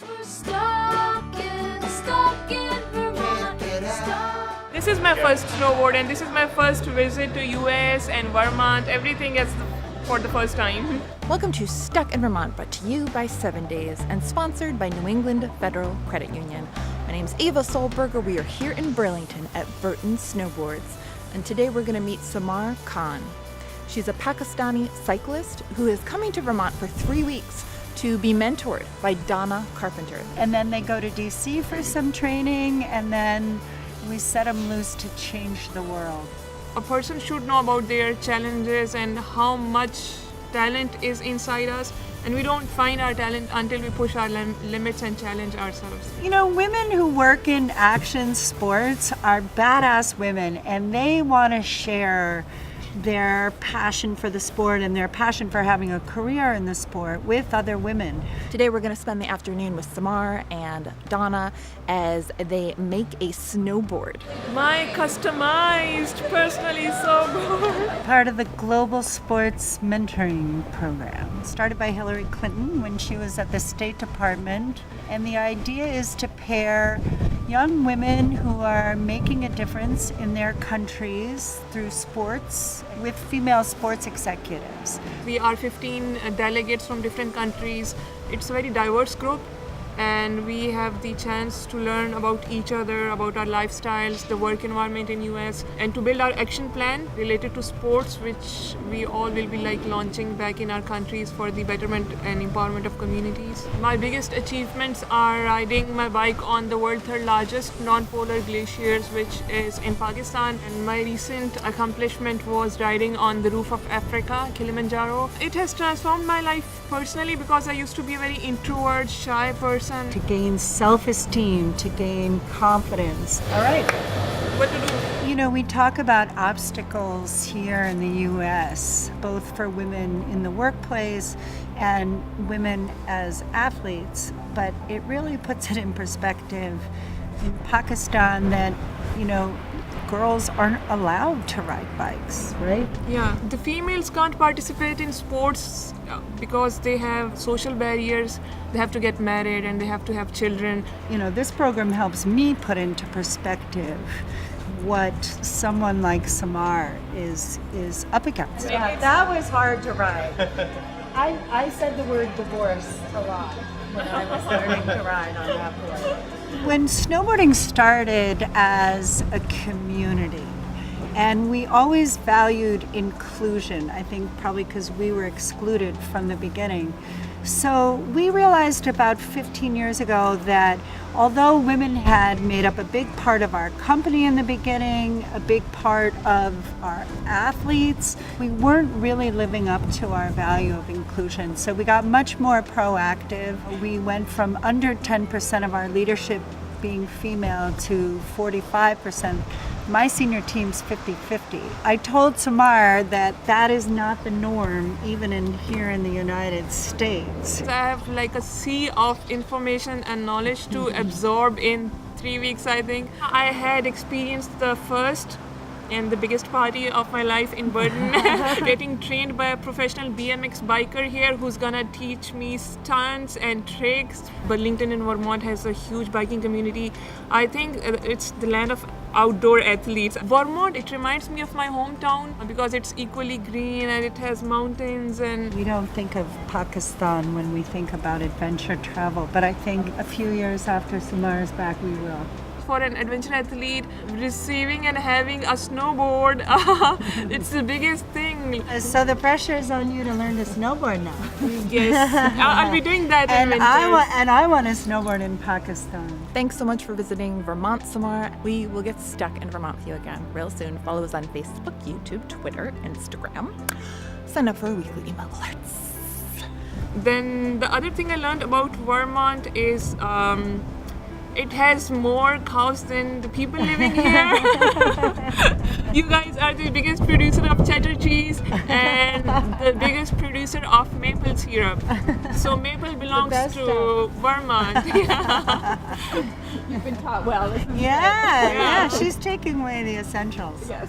We're stuck in Vermont. This is my first snowboard and this is my first visit to US and Vermont. Everything is for the first time. Welcome to Stuck in Vermont, brought to you by 7 Days and sponsored by New England Federal Credit Union. My name's Ava Solberger. We are here in Burlington at Burton Snowboards, and today we're going to meet Samar Khan. She's a Pakistani cyclist who is coming to Vermont for 3 weeks to be mentored by Donna Carpenter. And then they go to DC for some training, and then we set them loose to change the world. A person should know about their challenges and how much talent is inside us, and we don't find our talent until we push our limits and challenge ourselves. You know, women who work in action sports are badass women, and they want to share their passion for the sport and their passion for having a career in the sport with other women. Today we're going to spend the afternoon with Samar and Donna as they make a snowboard. My customized, personally snowboard. Part of the Global Sports Mentoring Program, started by Hillary Clinton when she was at the State Department. And the idea is to pair young women who are making a difference in their countries through sports with female sports executives. We are 15 delegates from different countries. It's a very diverse group, and we have the chance to learn about each other, about our lifestyles, the work environment in US, and to build our action plan related to sports, which we all will be launching back in our countries for the betterment and empowerment of communities. My biggest achievements are riding my bike on the world's third largest non-polar glaciers, which is in Pakistan. And my recent accomplishment was riding on the roof of Africa, Kilimanjaro. It has transformed my life personally because I used to be a very introvert, shy person. To gain self-esteem, to gain confidence. All right. What to do? You know, we talk about obstacles here in the US, both for women in the workplace and women as athletes, but it really puts it in perspective in Pakistan that, you know, girls aren't allowed to ride bikes, right? Yeah, the females can't participate in sports because they have social barriers. They have to get married and they have to have children. You know, this program helps me put into perspective what someone like Samar is up against. That was hard to ride. I said the word divorce a lot when I was learning to ride on that board. When snowboarding started as a community, and we always valued inclusion, I think probably because we were excluded from the beginning. So we realized about 15 years ago that although women had made up a big part of our company in the beginning, a big part of our athletes, we weren't really living up to our value of inclusion. So we got much more proactive. We went from under 10% of our leadership being female to 45%. My senior team's 50-50. I told Samar that that is not the norm even here in the United States. I have a sea of information and knowledge to absorb in 3 weeks, I think. I had experienced the first and the biggest party of my life in Burton, getting trained by a professional BMX biker here who's gonna teach me stunts and tricks. Burlington in Vermont has a huge biking community. I think it's the land of outdoor athletes. Vermont, it reminds me of my hometown because it's equally green and it has mountains. And we don't think of Pakistan when we think about adventure travel, but I think a few years after Samar's back, we will. For an adventure athlete, receiving and having a snowboard, it's the biggest thing. So the pressure is on you to learn to snowboard now. Yes, I'll be doing that in winters. I want to snowboard in Pakistan. Thanks so much for visiting Vermont, Samar. We will get stuck in Vermont with you again real soon. Follow us on Facebook, YouTube, Twitter, Instagram. Sign up for our weekly email alerts. Then the other thing I learned about Vermont is it has more cows than the people living here. You guys are the biggest producer of cheddar cheese and the biggest producer of maple syrup. So maple belongs to Vermont. You've been taught well. Yeah, she's taking away the essentials. Yes.